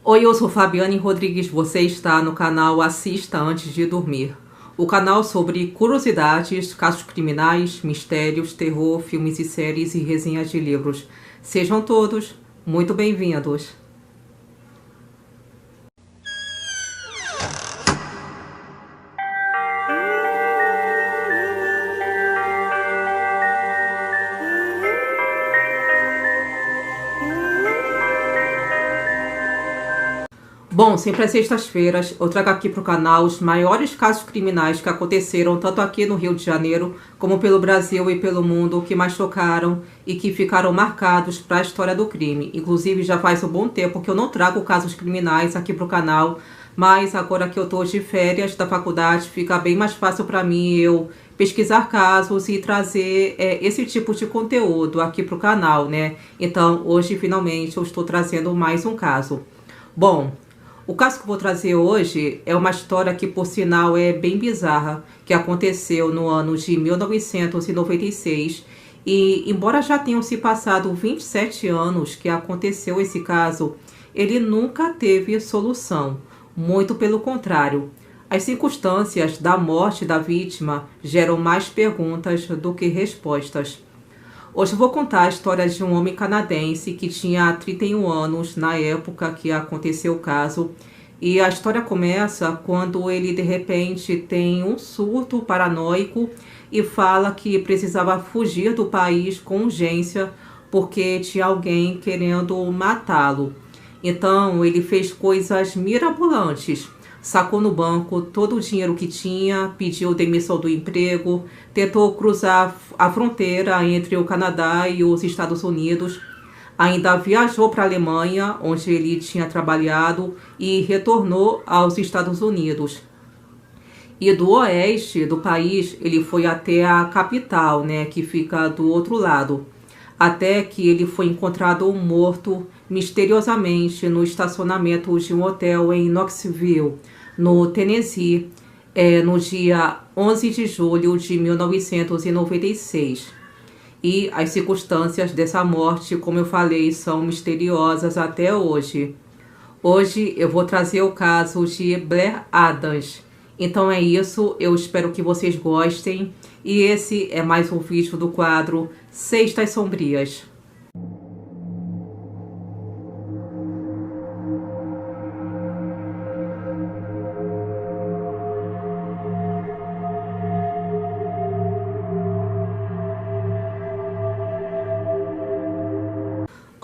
Oi, eu sou Fabiane Rodrigues, você está no canal Assista Antes de Dormir. O canal sobre curiosidades, casos criminais, mistérios, terror, filmes e séries e resenhas de livros. Sejam todos muito bem-vindos. Bom, sempre às sextas-feiras eu trago aqui para o canal os maiores casos criminais que aconteceram tanto aqui no Rio de Janeiro como pelo Brasil e pelo mundo, que mais chocaram e que ficaram marcados para a história do crime. Inclusive já faz um bom tempo que eu não trago casos criminais aqui para o canal, mas agora que eu estou de férias da faculdade fica bem mais fácil para mim eu pesquisar casos e trazer esse tipo de conteúdo aqui para o canal, né? Então hoje finalmente eu estou trazendo mais um caso. Bom, o caso que eu vou trazer hoje é uma história que, por sinal, é bem bizarra, que aconteceu no ano de 1996. E, embora já tenham se passado 27 anos que aconteceu esse caso, ele nunca teve solução. Muito pelo contrário. As circunstâncias da morte da vítima geram mais perguntas do que respostas. Hoje eu vou contar a história de um homem canadense que tinha 31 anos na época que aconteceu o caso. E a história começa quando ele de repente tem um surto paranoico e fala que precisava fugir do país com urgência porque tinha alguém querendo matá-lo. Então ele fez coisas mirabolantes. Sacou no banco todo o dinheiro que tinha, pediu demissão do emprego, tentou cruzar a fronteira entre o Canadá e os Estados Unidos, ainda viajou para a Alemanha, onde ele tinha trabalhado, e retornou aos Estados Unidos. E do oeste do país, ele foi até a capital, né, que fica do outro lado, até que ele foi encontrado morto misteriosamente no estacionamento de um hotel em Knoxville, no Tennessee, no dia 11 de julho de 1996. E as circunstâncias dessa morte, como eu falei, são misteriosas até hoje. Hoje eu vou trazer o caso de Blair Adams. Então é isso, eu espero que vocês gostem. E esse é mais um vídeo do quadro Sextas Sombrias.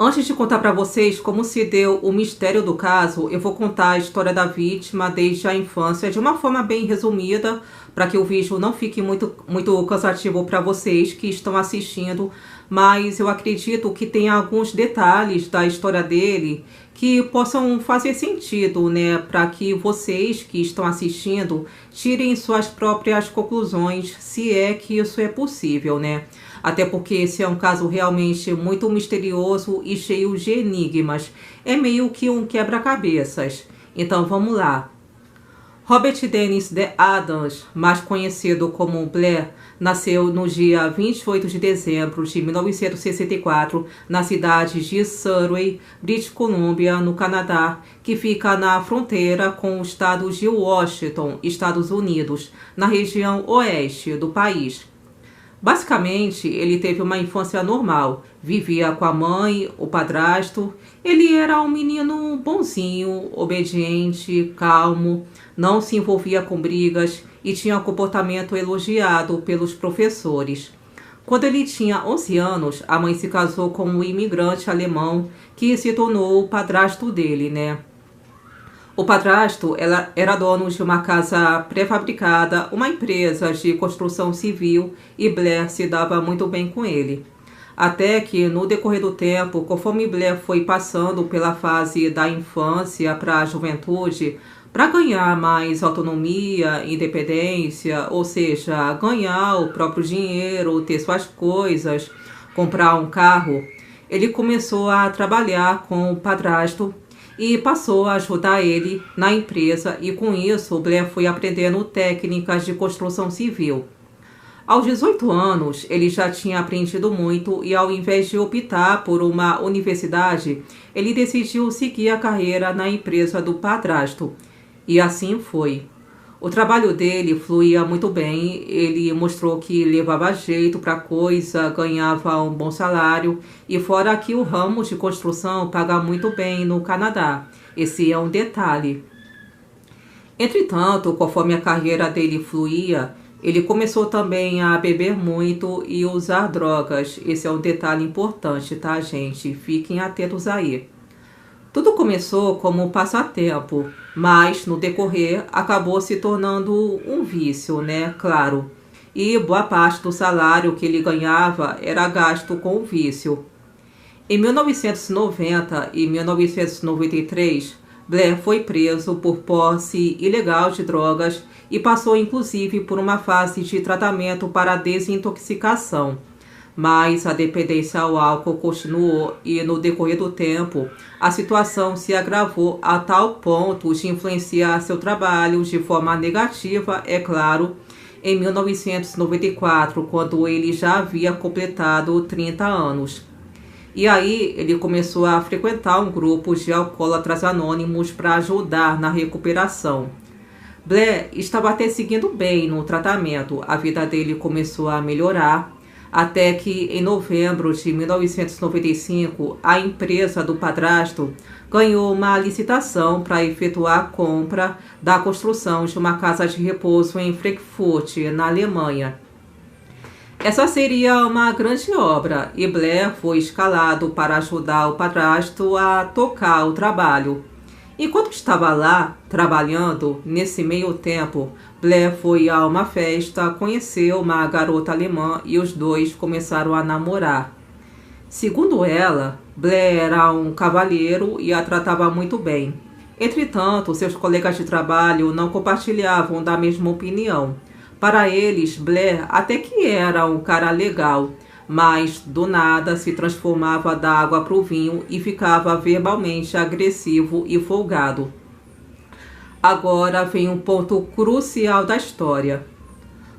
Antes de contar para vocês como se deu o mistério do caso, eu vou contar a história da vítima desde a infância de uma forma bem resumida, para que o vídeo não fique muito cansativo para vocês que estão assistindo, mas eu acredito que tem alguns detalhes da história dele que possam fazer sentido, né, para que vocês que estão assistindo tirem suas próprias conclusões, se é que isso é possível, né? Até porque esse é um caso realmente muito misterioso e cheio de enigmas. É meio que um quebra-cabeças. Então vamos lá. Robert Dennis Adams, mais conhecido como Blair, nasceu no dia 28 de dezembro de 1964 na cidade de Surrey, British Columbia, no Canadá, que fica na fronteira com o estado de Washington, Estados Unidos, na região oeste do país. Basicamente, ele teve uma infância normal, vivia com a mãe, o padrasto. Ele era um menino bonzinho, obediente, calmo, não se envolvia com brigas e tinha um comportamento elogiado pelos professores. Quando ele tinha 11 anos, a mãe se casou com um imigrante alemão que se tornou o padrasto dele, né? O padrasto era dono de uma casa pré-fabricada, uma empresa de construção civil, e Blair se dava muito bem com ele. Até que, no decorrer do tempo, conforme Blair foi passando pela fase da infância para a juventude, para ganhar mais autonomia, independência, ou seja, ganhar o próprio dinheiro, ter suas coisas, comprar um carro, ele começou a trabalhar com o padrasto e passou a ajudar ele na empresa, e com isso Blair foi aprendendo técnicas de construção civil. Aos 18 anos, ele já tinha aprendido muito e, ao invés de optar por uma universidade, ele decidiu seguir a carreira na empresa do padrasto. E assim foi. O trabalho dele fluía muito bem, ele mostrou que levava jeito para a coisa, ganhava um bom salário e fora que o ramo de construção paga muito bem no Canadá. Esse é um detalhe. Entretanto, conforme a carreira dele fluía, ele começou também a beber muito e usar drogas. Esse é um detalhe importante, tá, gente? Fiquem atentos aí. Tudo começou como um passatempo, mas no decorrer acabou se tornando um vício, né? Claro. E boa parte do salário que ele ganhava era gasto com o vício. Em 1990 e 1993, Blair foi preso por posse ilegal de drogas e passou inclusive por uma fase de tratamento para desintoxicação. Mas a dependência ao álcool continuou e, no decorrer do tempo, a situação se agravou a tal ponto de influenciar seu trabalho de forma negativa, é claro, em 1994, quando ele já havia completado 30 anos. E aí ele começou a frequentar um grupo de alcoólatras anônimos para ajudar na recuperação. Blair estava até seguindo bem no tratamento, a vida dele começou a melhorar, até que em novembro de 1995 a empresa do padrasto ganhou uma licitação para efetuar a compra da construção de uma casa de repouso em Frankfurt, na Alemanha. Essa seria uma grande obra e Blair foi escalado para ajudar o padrasto a tocar o trabalho. Enquanto estava lá, trabalhando, nesse meio tempo, Blair foi a uma festa, conheceu uma garota alemã e os dois começaram a namorar. Segundo ela, Blair era um cavalheiro e a tratava muito bem. Entretanto, seus colegas de trabalho não compartilhavam da mesma opinião. Para eles, Blair até que era um cara legal, mas do nada se transformava da água para o vinho e ficava verbalmente agressivo e folgado. Agora vem um ponto crucial da história.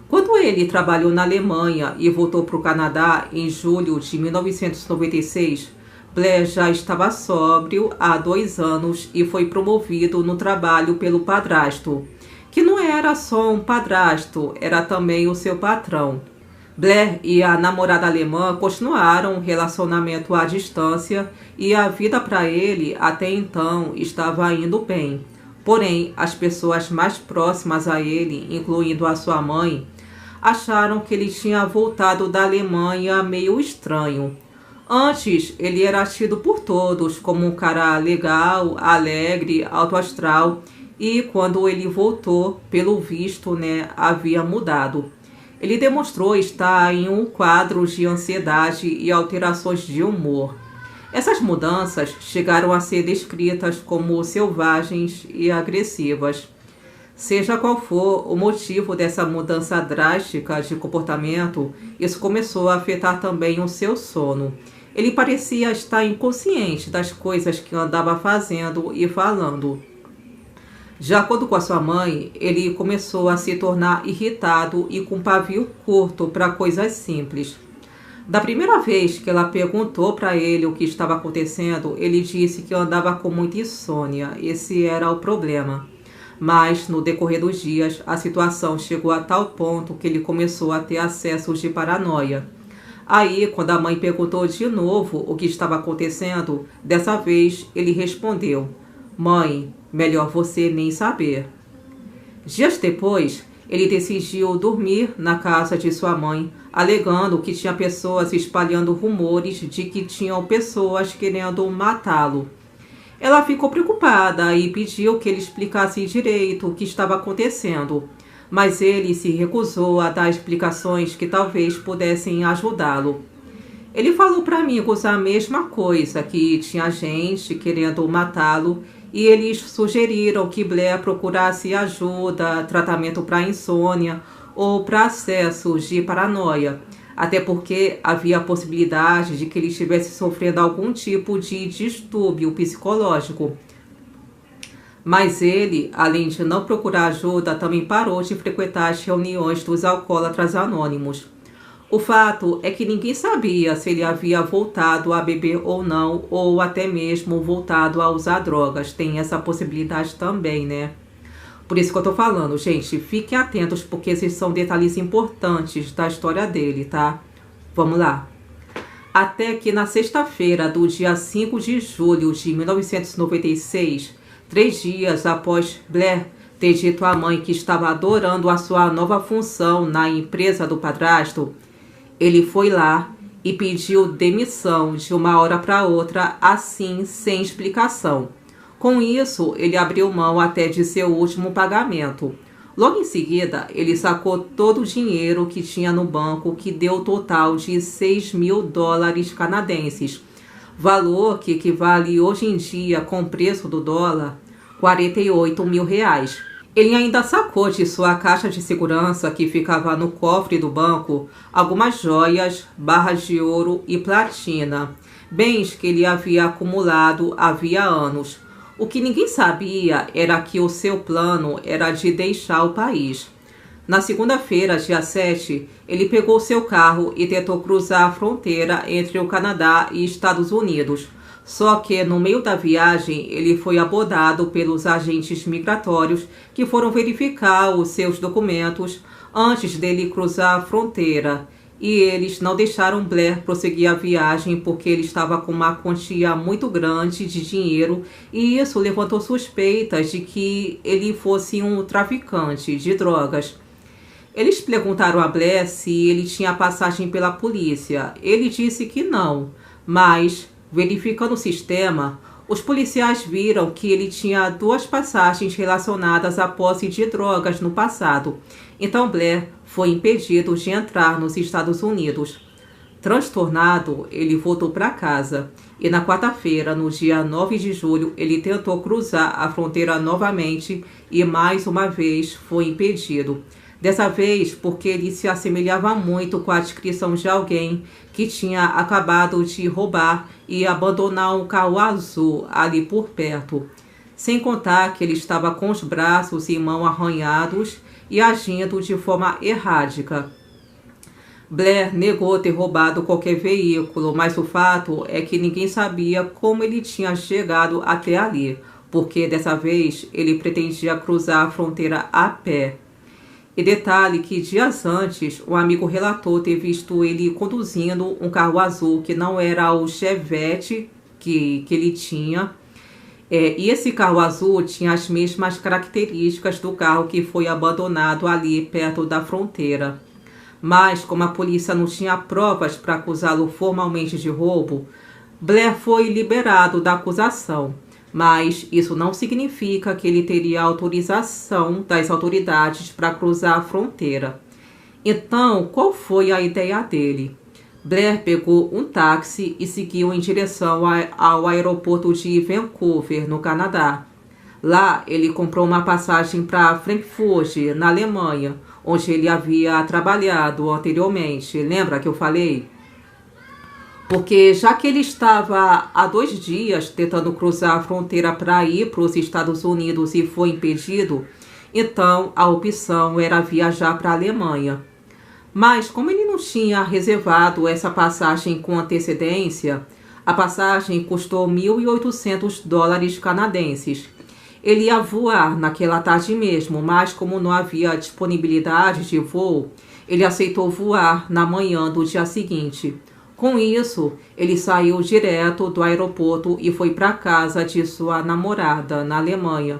Quando ele trabalhou na Alemanha e voltou para o Canadá em julho de 1996, Blair já estava sóbrio há 2 anos e foi promovido no trabalho pelo padrasto, que não era só um padrasto, era também o seu patrão. Blair e a namorada alemã continuaram um relacionamento à distância e a vida para ele até então estava indo bem. Porém, as pessoas mais próximas a ele, incluindo a sua mãe, acharam que ele tinha voltado da Alemanha meio estranho. Antes, ele era tido por todos como um cara legal, alegre, alto astral, e quando ele voltou, pelo visto, havia mudado. Ele demonstrou estar em um quadro de ansiedade e alterações de humor. Essas mudanças chegaram a ser descritas como selvagens e agressivas. Seja qual for o motivo dessa mudança drástica de comportamento, isso começou a afetar também o seu sono. Ele parecia estar inconsciente das coisas que andava fazendo e falando. De acordo com a sua mãe, ele começou a se tornar irritado e com pavio curto para coisas simples. Da primeira vez que ela perguntou para ele o que estava acontecendo, ele disse que andava com muita insônia. Esse era o problema. Mas, no decorrer dos dias, a situação chegou a tal ponto que ele começou a ter acessos de paranoia. Aí, quando a mãe perguntou de novo o que estava acontecendo, dessa vez ele respondeu: "Mãe, melhor você nem saber." Dias depois, ele decidiu dormir na casa de sua mãe, alegando que tinha pessoas espalhando rumores de que tinham pessoas querendo matá-lo. Ela ficou preocupada e pediu que ele explicasse direito o que estava acontecendo, mas ele se recusou a dar explicações que talvez pudessem ajudá-lo. Ele falou para amigos a mesma coisa, que tinha gente querendo matá-lo, e eles sugeriram que Blair procurasse ajuda, tratamento para insônia ou para acessos de paranoia, até porque havia a possibilidade de que ele estivesse sofrendo algum tipo de distúrbio psicológico. Mas ele, além de não procurar ajuda, também parou de frequentar as reuniões dos alcoólatras anônimos. O fato é que ninguém sabia se ele havia voltado a beber ou não, ou até mesmo voltado a usar drogas. Tem essa possibilidade também, né? Por isso que eu tô falando, gente, fiquem atentos, porque esses são detalhes importantes da história dele, tá? Vamos lá. Até que na sexta-feira do dia 5 de julho de 1996, 3 dias após Blair ter dito à mãe que estava adorando a sua nova função na empresa do padrasto, ele foi lá e pediu demissão de uma hora para outra, assim, sem explicação. Com isso, ele abriu mão até de seu último pagamento. Logo em seguida, ele sacou todo o dinheiro que tinha no banco, que deu um total de $6.000 canadenses, valor que equivale hoje em dia, com o preço do dólar, R$48 mil. Ele ainda sacou de sua caixa de segurança, que ficava no cofre do banco, algumas joias, barras de ouro e platina, bens que ele havia acumulado havia anos. O que ninguém sabia era que o seu plano era de deixar o país. Na segunda-feira, dia 7, ele pegou seu carro e tentou cruzar a fronteira entre o Canadá e Estados Unidos. Só que, no meio da viagem, ele foi abordado pelos agentes migratórios, que foram verificar os seus documentos antes dele cruzar a fronteira. E eles não deixaram Blair prosseguir a viagem porque ele estava com uma quantia muito grande de dinheiro, e isso levantou suspeitas de que ele fosse um traficante de drogas. Eles perguntaram a Blair se ele tinha passagem pela polícia. Ele disse que não, mas, verificando o sistema, os policiais viram que ele tinha 2 passagens relacionadas à posse de drogas no passado. Então Blair foi impedido de entrar nos Estados Unidos. Transtornado, ele voltou para casa. E na quarta-feira, no dia 9 de julho, ele tentou cruzar a fronteira novamente e mais uma vez foi impedido. Dessa vez porque ele se assemelhava muito com a descrição de alguém que tinha acabado de roubar e abandonar um carro azul ali por perto. Sem contar que ele estava com os braços e mãos arranhados e agindo de forma errática. Blair negou ter roubado qualquer veículo, mas o fato é que ninguém sabia como ele tinha chegado até ali, porque dessa vez ele pretendia cruzar a fronteira a pé. E detalhe que dias antes, um amigo relatou ter visto ele conduzindo um carro azul que não era o Chevette que ele tinha. E esse carro azul tinha as mesmas características do carro que foi abandonado ali perto da fronteira. Mas, como a polícia não tinha provas para acusá-lo formalmente de roubo, Blair foi liberado da acusação. Mas isso não significa que ele teria autorização das autoridades para cruzar a fronteira. Então, qual foi a ideia dele? Blair pegou um táxi e seguiu em direção ao aeroporto de Vancouver, no Canadá. Lá, ele comprou uma passagem para Frankfurt, na Alemanha, onde ele havia trabalhado anteriormente. Lembra que eu falei? Porque já que ele estava há 2 dias tentando cruzar a fronteira para ir para os Estados Unidos e foi impedido, então a opção era viajar para a Alemanha. Mas como ele não tinha reservado essa passagem com antecedência, a passagem custou $1.800 canadenses. Ele ia voar naquela tarde mesmo, mas como não havia disponibilidade de voo, ele aceitou voar na manhã do dia seguinte. Com isso, ele saiu direto do aeroporto e foi para a casa de sua namorada, na Alemanha.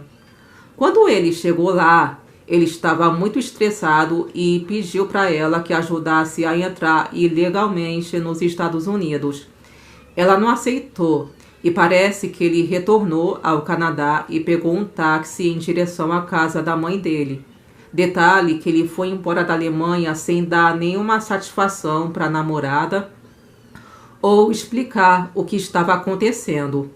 Quando ele chegou lá, ele estava muito estressado e pediu para ela que ajudasse a entrar ilegalmente nos Estados Unidos. Ela não aceitou e parece que ele retornou ao Canadá e pegou um táxi em direção à casa da mãe dele. Detalhe que ele foi embora da Alemanha sem dar nenhuma satisfação para a namorada ou explicar o que estava acontecendo.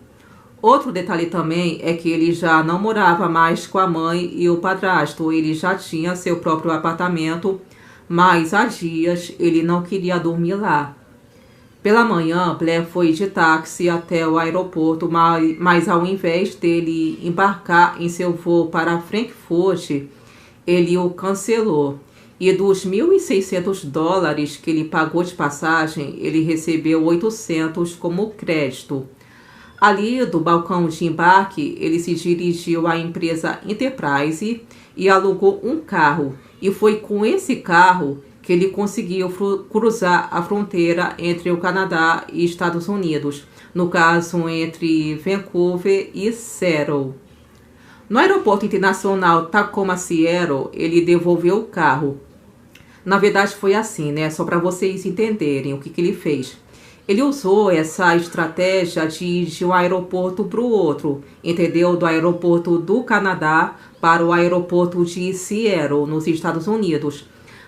Outro detalhe também é que ele já não morava mais com a mãe e o padrasto, ele já tinha seu próprio apartamento, mas há dias ele não queria dormir lá. Pela manhã, Blair foi de táxi até o aeroporto, mas ao invés dele embarcar em seu voo para Frankfurt, ele o cancelou. E dos $1.600 que ele pagou de passagem, ele recebeu 800 como crédito. Ali do balcão de embarque, ele se dirigiu à empresa Enterprise e alugou um carro. E foi com esse carro que ele conseguiu cruzar a fronteira entre o Canadá e Estados Unidos, no caso entre Vancouver e Seattle. No aeroporto internacional Tacoma-Seattle, ele devolveu o carro. Na verdade foi assim, né? Só para vocês entenderem o que ele fez. Ele usou essa estratégia de ir de um aeroporto para o outro, entendeu? Do aeroporto do Canadá para o aeroporto de Seattle, nos Estados Unidos.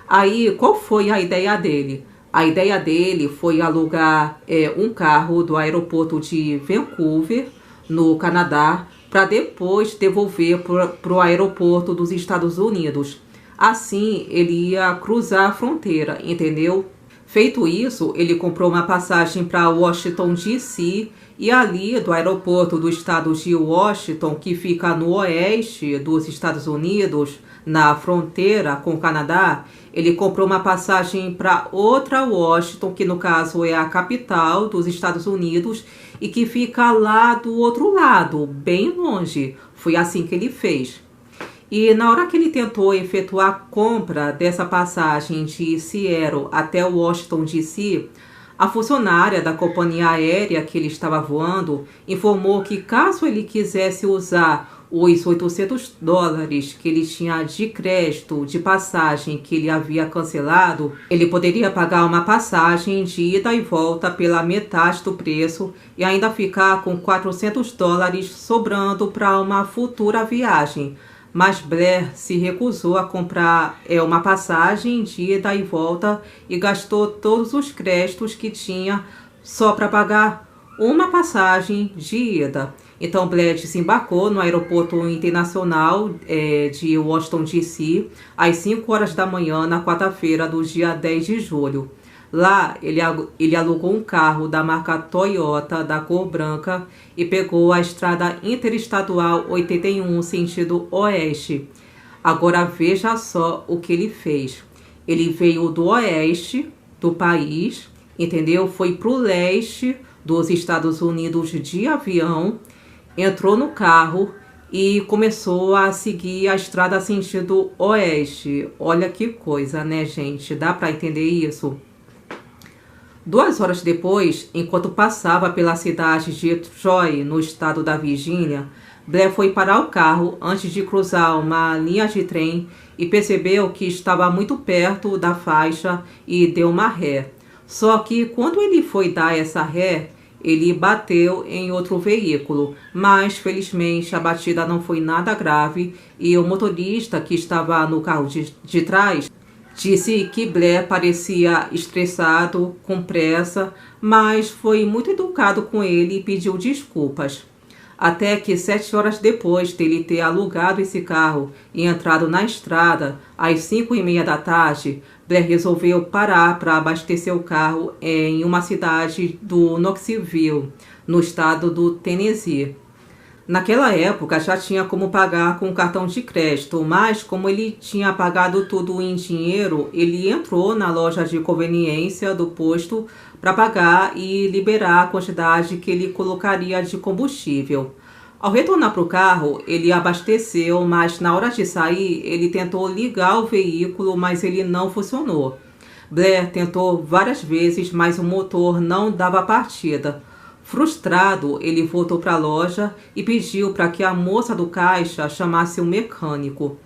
Aí, qual foi a ideia dele? A ideia dele foi alugar um carro do aeroporto de Vancouver, no Canadá, para depois devolver para o aeroporto dos Estados Unidos. Assim, ele ia cruzar a fronteira, entendeu? Feito isso, ele comprou uma passagem para Washington, D.C. e ali do aeroporto do estado de Washington, que fica no oeste dos Estados Unidos, na fronteira com o Canadá, ele comprou uma passagem para outra Washington, que no caso é a capital dos Estados Unidos e que fica lá do outro lado, bem longe. Foi assim que ele fez. E na hora que ele tentou efetuar a compra dessa passagem de Seattle até Washington, D.C., a funcionária da companhia aérea que ele estava voando informou que caso ele quisesse usar os $800 que ele tinha de crédito de passagem que ele havia cancelado, ele poderia pagar uma passagem de ida e volta pela metade do preço e ainda ficar com $400 sobrando para uma futura viagem. Mas Blair se recusou a comprar uma passagem de ida e volta e gastou todos os créditos que tinha só para pagar uma passagem de ida. Então Blair desembarcou no aeroporto internacional de Washington, D.C. às 5 horas da manhã na quarta-feira do dia 10 de julho. Lá, ele alugou um carro da marca Toyota, da cor branca, e pegou a estrada interestadual 81, sentido oeste. Agora veja só o que ele fez. Ele veio do oeste do país, entendeu? Foi para o leste dos Estados Unidos de avião, entrou no carro e começou a seguir a estrada sentido oeste. Olha que coisa, né, gente? Dá para entender isso? 2 horas depois, enquanto passava pela cidade de Troy, no estado da Virgínia, Blair foi parar o carro antes de cruzar uma linha de trem e percebeu que estava muito perto da faixa e deu uma ré. Só que quando ele foi dar essa ré, ele bateu em outro veículo, mas felizmente a batida não foi nada grave e o motorista que estava no carro de trás disse que Blair parecia estressado, com pressa, mas foi muito educado com ele e pediu desculpas. Até que 7 horas depois dele ter alugado esse carro e entrado na estrada, às 5h30 da tarde, Blair resolveu parar para abastecer o carro em uma cidade do Knoxville, no estado do Tennessee. Naquela época já tinha como pagar com cartão de crédito, mas como ele tinha pagado tudo em dinheiro, ele entrou na loja de conveniência do posto para pagar e liberar a quantidade que ele colocaria de combustível. Ao retornar para o carro, ele abasteceu, mas na hora de sair, ele tentou ligar o veículo, mas ele não funcionou. Blair tentou várias vezes, mas o motor não dava partida. Frustrado, ele voltou para a loja e pediu para que a moça do caixa chamasse um mecânico.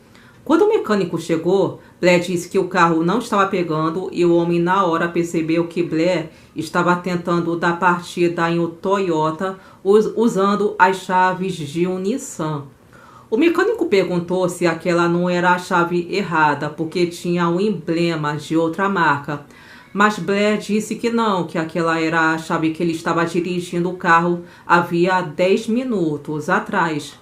Quando o mecânico chegou, Blair disse que o carro não estava pegando e o homem na hora percebeu que Blair estava tentando dar partida em um Toyota usando as chaves de um Nissan. O mecânico perguntou se aquela não era a chave errada, porque tinha um emblema de outra marca. Mas Blair disse que não, que aquela era a chave que ele estava dirigindo o carro havia 10 minutos atrás.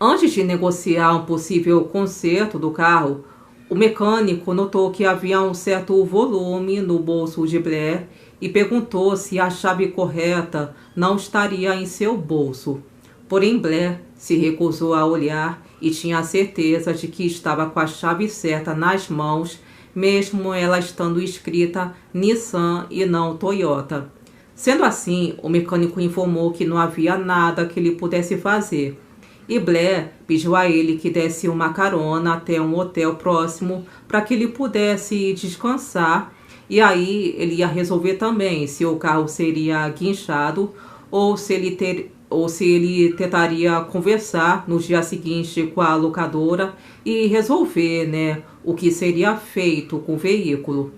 Antes de negociar um possível conserto do carro, o mecânico notou que havia um certo volume no bolso de Blair e perguntou se a chave correta não estaria em seu bolso. Porém, Blair se recusou a olhar e tinha a certeza de que estava com a chave certa nas mãos, mesmo ela estando escrita Nissan e não Toyota. Sendo assim, o mecânico informou que não havia nada que ele pudesse fazer, e Blair pediu a ele que desse uma carona até um hotel próximo para que ele pudesse descansar, e aí ele ia resolver também se o carro seria guinchado ou se ele tentaria conversar no dia seguinte com a locadora e resolver, o que seria feito com o veículo.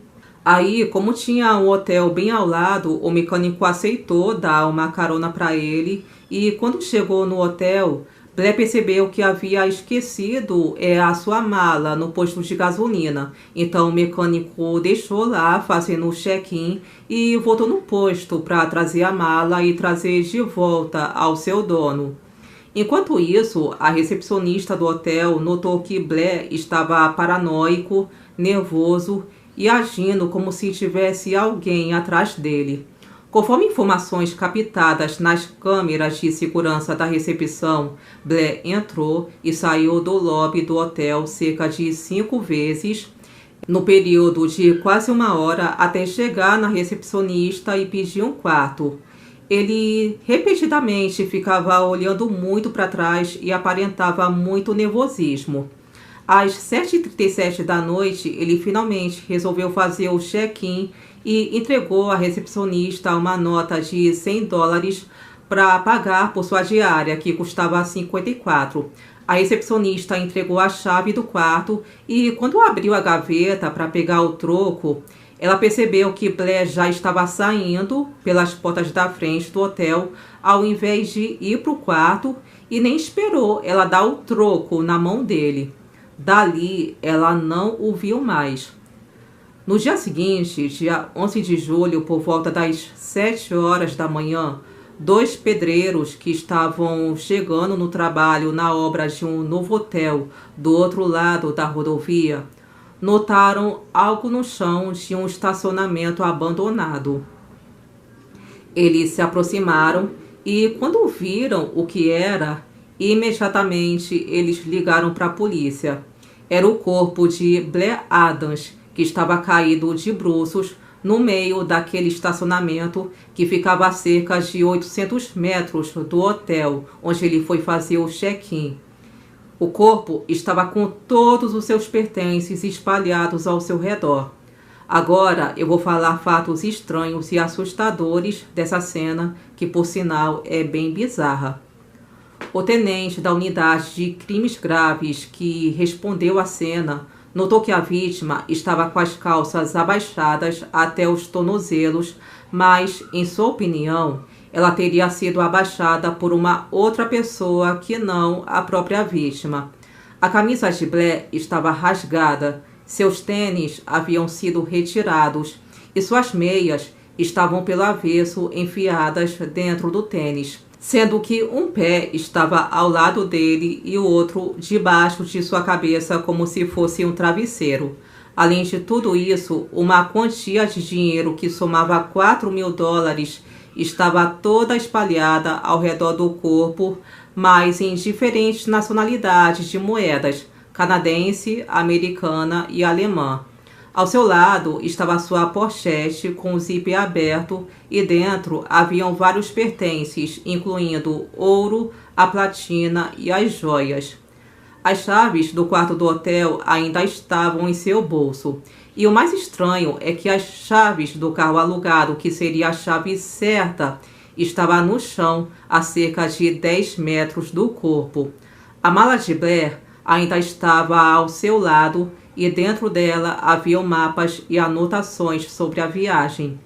Aí, como tinha um hotel bem ao lado, o mecânico aceitou dar uma carona para ele, e quando chegou no hotel, Blair percebeu que havia esquecido a sua mala no posto de gasolina. Então o mecânico deixou lá fazendo o check-in e voltou no posto para trazer a mala e trazer de volta ao seu dono. Enquanto isso, a recepcionista do hotel notou que Blair estava paranoico, nervoso e agindo como se tivesse alguém atrás dele. Conforme informações captadas nas câmeras de segurança da recepção, Blair entrou e saiu do lobby do hotel cerca de 5 vezes, no período de quase 1 hora, até chegar na recepcionista e pedir um quarto. Ele repetidamente ficava olhando muito para trás e aparentava muito nervosismo. Às 7h37 da noite, ele finalmente resolveu fazer o check-in e entregou à recepcionista uma nota de $100 para pagar por sua diária, que custava 54. A recepcionista entregou a chave do quarto e, quando abriu a gaveta para pegar o troco, ela percebeu que Blair já estava saindo pelas portas da frente do hotel, ao invés de ir para o quarto, e nem esperou ela dar o troco na mão dele. Dali, ela não o viu mais. No dia seguinte, dia 11 de julho, por volta das 7 horas da manhã, 2 pedreiros que estavam chegando no trabalho na obra de um novo hotel do outro lado da rodovia notaram algo no chão de um estacionamento abandonado. Eles se aproximaram e, quando viram o que era, imediatamente eles ligaram para a polícia. Era o corpo de Blair Adams, que estava caído de bruços no meio daquele estacionamento que ficava a cerca de 800 metros do hotel onde ele foi fazer o check-in. O corpo estava com todos os seus pertences espalhados ao seu redor. Agora eu vou falar fatos estranhos e assustadores dessa cena, que por sinal é bem bizarra. O tenente da unidade de crimes graves que respondeu à cena notou que a vítima estava com as calças abaixadas até os tornozelos, mas, em sua opinião, ela teria sido abaixada por uma outra pessoa que não a própria vítima. A camisa de Blair estava rasgada, seus tênis haviam sido retirados e suas meias estavam pelo avesso enfiadas dentro do tênis, sendo que um pé estava ao lado dele e o outro debaixo de sua cabeça como se fosse um travesseiro. Além de tudo isso, uma quantia de dinheiro que somava $4.000 estava toda espalhada ao redor do corpo, mas em diferentes nacionalidades de moedas, canadense, americana e alemã. Ao seu lado estava sua pochete com o zíper aberto e dentro haviam vários pertences, incluindo ouro, a platina e as joias. As chaves do quarto do hotel ainda estavam em seu bolso. E o mais estranho é que as chaves do carro alugado, que seria a chave certa, estava no chão a cerca de 10 metros do corpo. A mala de Blair ainda estava ao seu lado e dentro dela haviam mapas e anotações sobre a viagem.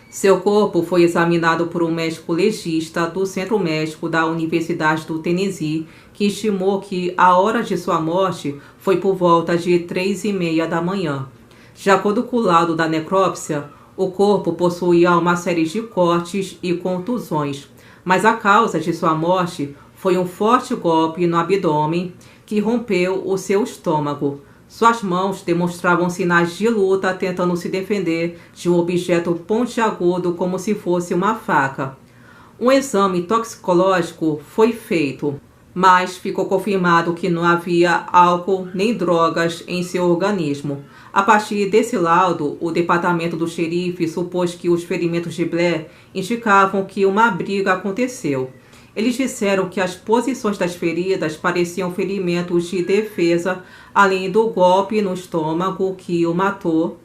Seu corpo foi examinado por um médico legista do Centro Médico da Universidade do Tennessee, que estimou que a hora de sua morte foi por volta de 3h30 da manhã. De acordo com o laudo da necrópsia, o corpo possuía uma série de cortes e contusões, mas a causa de sua morte foi um forte golpe no abdômen que rompeu o seu estômago. Suas mãos demonstravam sinais de luta tentando se defender de um objeto pontiagudo como se fosse uma faca. Um exame toxicológico foi feito, mas ficou confirmado que não havia álcool nem drogas em seu organismo. A partir desse laudo, o departamento do xerife supôs que os ferimentos de Blair indicavam que uma briga aconteceu. Eles disseram que as posições das feridas pareciam ferimentos de defesa, além do golpe no estômago que o matou.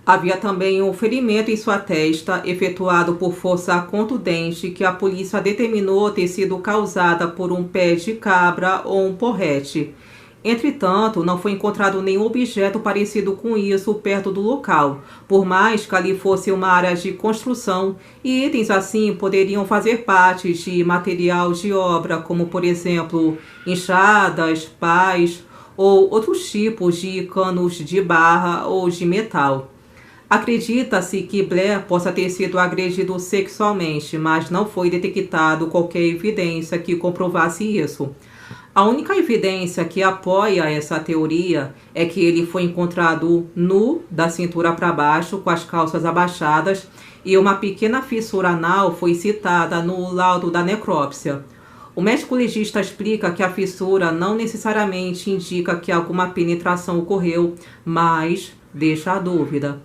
Havia também um ferimento em sua testa, efetuado por força contundente, que a polícia determinou ter sido causada por um pé de cabra ou um porrete. Entretanto, não foi encontrado nenhum objeto parecido com isso perto do local, por mais que ali fosse uma área de construção, e itens assim poderiam fazer parte de material de obra, como por exemplo, enxadas, pás ou outros tipos de canos de barra ou de metal. Acredita-se que Blair possa ter sido agredido sexualmente, mas não foi detectado qualquer evidência que comprovasse isso. A única evidência que apoia essa teoria é que ele foi encontrado nu, da cintura para baixo, com as calças abaixadas, e uma pequena fissura anal foi citada no laudo da necrópsia. O médico legista explica que a fissura não necessariamente indica que alguma penetração ocorreu, mas deixa a dúvida.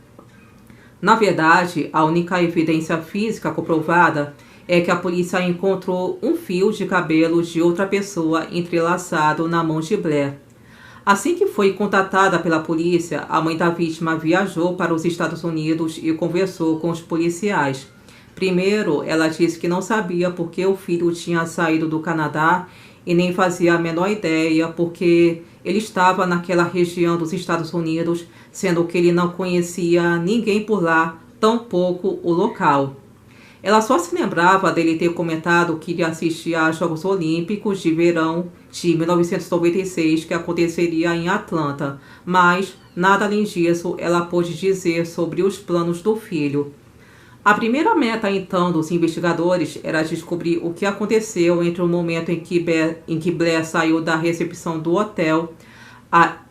Na verdade, a única evidência física comprovada é que a polícia encontrou um fio de cabelo de outra pessoa entrelaçado na mão de Blair. Assim que foi contatada pela polícia, a mãe da vítima viajou para os Estados Unidos e conversou com os policiais. Primeiro, ela disse que não sabia por que o filho tinha saído do Canadá e nem fazia a menor ideia porque ele estava naquela região dos Estados Unidos, sendo que ele não conhecia ninguém por lá, tampouco o local. Ela só se lembrava dele ter comentado que iria assistir aos Jogos Olímpicos de Verão de 1996, que aconteceria em Atlanta, mas nada além disso ela pôde dizer sobre os planos do filho. A primeira meta, então, dos investigadores era descobrir o que aconteceu entre o momento em que Blair saiu da recepção do hotel,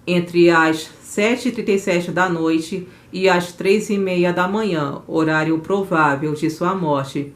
entre as 7h37 da noite e as 3h30 da manhã, horário provável de sua morte.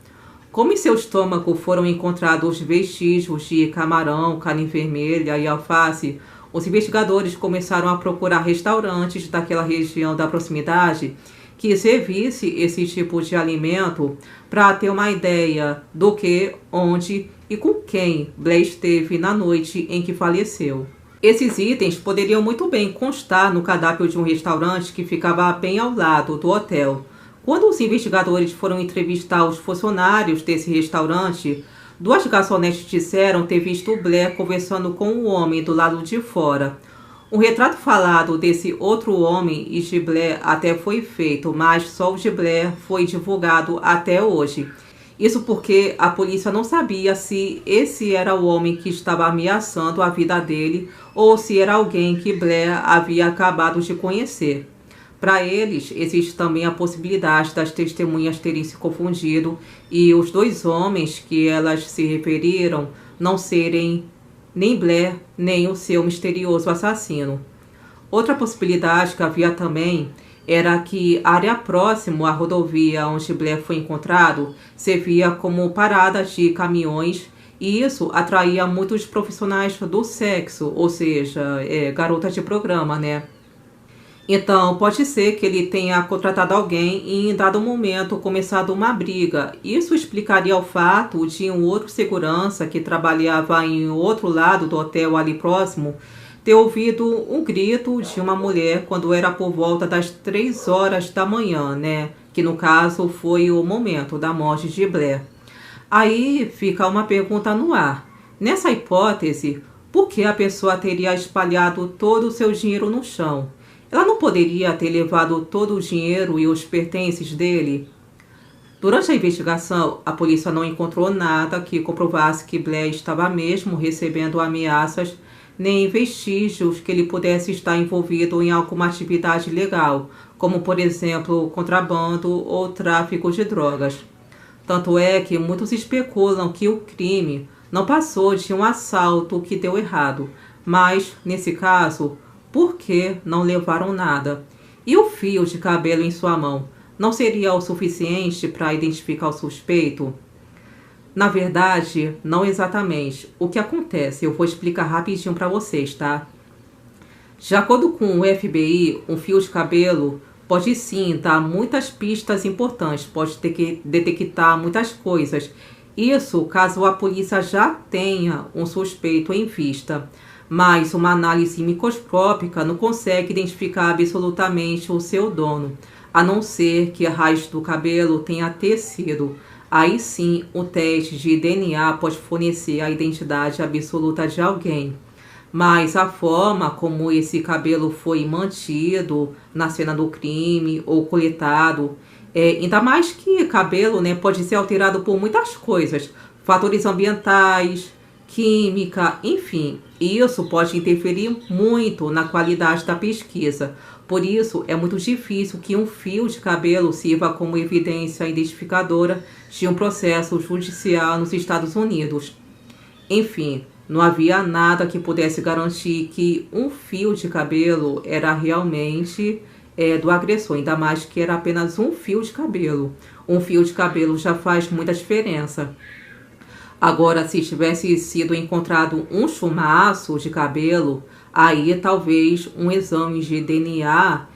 Como em seu estômago foram encontrados vestígios de camarão, carne vermelha e alface, os investigadores começaram a procurar restaurantes daquela região da proximidade que servisse esse tipo de alimento para ter uma ideia do que, onde e com quem Blair esteve na noite em que faleceu. Esses itens poderiam muito bem constar no cardápio de um restaurante que ficava bem ao lado do hotel. Quando os investigadores foram entrevistar os funcionários desse restaurante, duas garçonetes disseram ter visto Blair conversando com um homem do lado de fora. Um retrato falado desse outro homem e de Blair até foi feito, mas só o de Blair foi divulgado até hoje. Isso porque a polícia não sabia se esse era o homem que estava ameaçando a vida dele ou se era alguém que Blair havia acabado de conhecer. Para eles, existe também a possibilidade das testemunhas terem se confundido e os dois homens que elas se referiram não serem nem Blair, nem o seu misterioso assassino. Outra possibilidade que havia também era que a área próxima à rodovia onde Blair foi encontrado servia como parada de caminhões e isso atraía muitos profissionais do sexo, ou seja, garotas de programa, né? Então, pode ser que ele tenha contratado alguém e, em dado momento, começado uma briga. Isso explicaria o fato de um outro segurança que trabalhava em outro lado do hotel ali próximo ter ouvido um grito de uma mulher quando era por volta das 3 horas da manhã, né? Que, no caso, foi o momento da morte de Blair. Aí fica uma pergunta no ar. Nessa hipótese, por que a pessoa teria espalhado todo o seu dinheiro no chão? Ela não poderia ter levado todo o dinheiro e os pertences dele? Durante a investigação, a polícia não encontrou nada que comprovasse que Blair estava mesmo recebendo ameaças, nem vestígios que ele pudesse estar envolvido em alguma atividade ilegal, como, por exemplo, contrabando ou tráfico de drogas. Tanto é que muitos especulam que o crime não passou de um assalto que deu errado, mas, nesse caso, Por que não levaram nada? E o fio de cabelo em sua mão não seria o suficiente para identificar o suspeito? Na verdade, não exatamente. O que acontece? Eu vou explicar rapidinho para vocês, tá? De acordo com o FBI, um fio de cabelo pode sim dar muitas pistas importantes, pode ter que detectar muitas coisas. Isso caso a polícia já tenha um suspeito em vista, mas uma análise microscópica não consegue identificar absolutamente o seu dono, a não ser que a raiz do cabelo tenha tecido. Aí sim, o teste de DNA pode fornecer a identidade absoluta de alguém. Mas a forma como esse cabelo foi mantido na cena do crime ou coletado, ainda mais que cabelo, né, pode ser alterado por muitas coisas, fatores ambientais, química, enfim, isso pode interferir muito na qualidade da pesquisa. Por isso, é muito difícil que um fio de cabelo sirva como evidência identificadora de um processo judicial nos Estados Unidos. Enfim, não havia nada que pudesse garantir que um fio de cabelo era realmente do agressor, ainda mais que era apenas um fio de cabelo. Um fio de cabelo já faz muita diferença. Agora, se tivesse sido encontrado um chumaço de cabelo, aí talvez um exame de DNA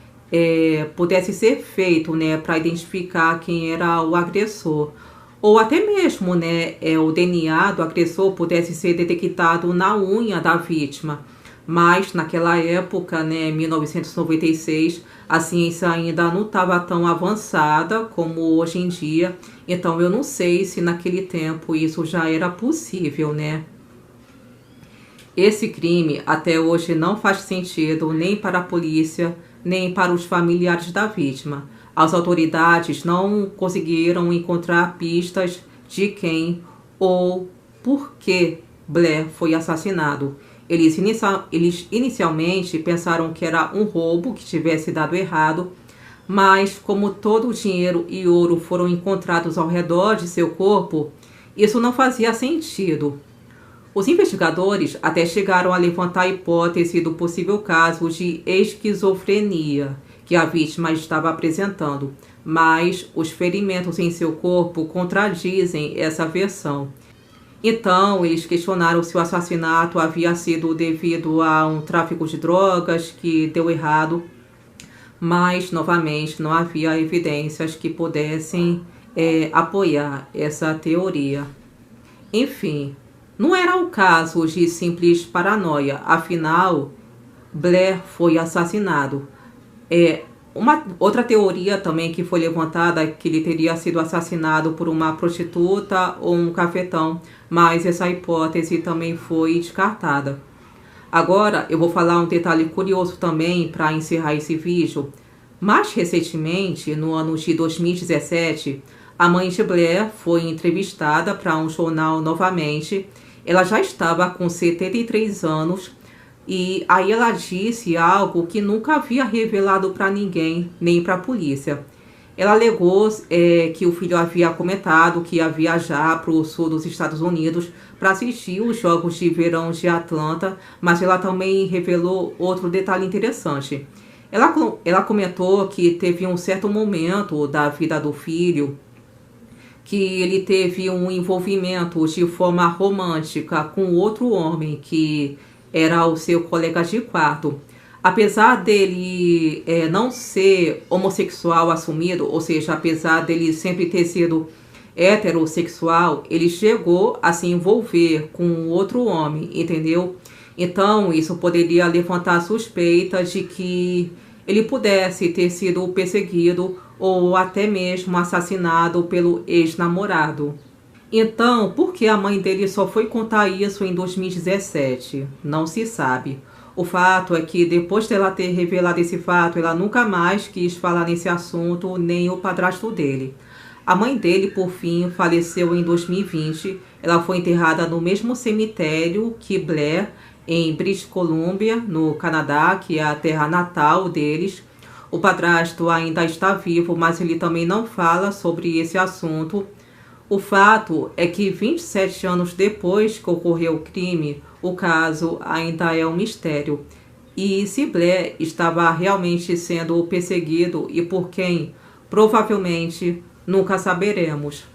pudesse ser feito, né, para identificar quem era o agressor. Ou até mesmo, né, o DNA do agressor pudesse ser detectado na unha da vítima. Mas naquela época, né, 1996, a ciência ainda não estava tão avançada como hoje em dia. Então eu não sei se naquele tempo isso já era possível, né? Esse crime até hoje não faz sentido nem para a polícia, nem para os familiares da vítima. As autoridades não conseguiram encontrar pistas de quem ou por que Blair foi assassinado. Eles inicialmente pensaram que era um roubo que tivesse dado errado, mas como todo o dinheiro e ouro foram encontrados ao redor de seu corpo, isso não fazia sentido. Os investigadores até chegaram a levantar a hipótese do possível caso de esquizofrenia que a vítima estava apresentando, mas os ferimentos em seu corpo contradizem essa versão. Então, eles questionaram se o assassinato havia sido devido a um tráfico de drogas que deu errado, mas, novamente, não havia evidências que pudessem apoiar essa teoria. Enfim, não era o caso de simples paranoia, afinal, Blair foi assassinado. Uma outra teoria também que foi levantada é que ele teria sido assassinado por uma prostituta ou um cafetão, mas essa hipótese também foi descartada. Agora eu vou falar um detalhe curioso também para encerrar esse vídeo. Mais recentemente, no ano de 2017, a mãe de Blair foi entrevistada para um jornal novamente. Ela já estava com 73 anos. E aí ela disse algo que nunca havia revelado para ninguém, nem para a polícia. Ela alegou que o filho havia comentado que ia viajar para o sul dos Estados Unidos para assistir os Jogos de Verão de Atlanta, mas ela também revelou outro detalhe interessante. Ela comentou que teve um certo momento da vida do filho que ele teve um envolvimento de forma romântica com outro homem que era o seu colega de quarto. Apesar dele não ser homossexual assumido, ou seja, apesar dele sempre ter sido heterossexual, ele chegou a se envolver com outro homem, entendeu? Então, isso poderia levantar suspeitas de que ele pudesse ter sido perseguido ou até mesmo assassinado pelo ex-namorado. Então, por que a mãe dele só foi contar isso em 2017? Não se sabe. O fato é que depois dela ter revelado esse fato, ela nunca mais quis falar nesse assunto, nem o padrasto dele. A mãe dele, por fim, faleceu em 2020. Ela foi enterrada no mesmo cemitério que Blair, em British Columbia, no Canadá, que é a terra natal deles. O padrasto ainda está vivo, mas ele também não fala sobre esse assunto. O fato é que 27 anos depois que ocorreu o crime, o caso ainda é um mistério. e se Blair estava realmente sendo perseguido e por quem, provavelmente nunca saberemos.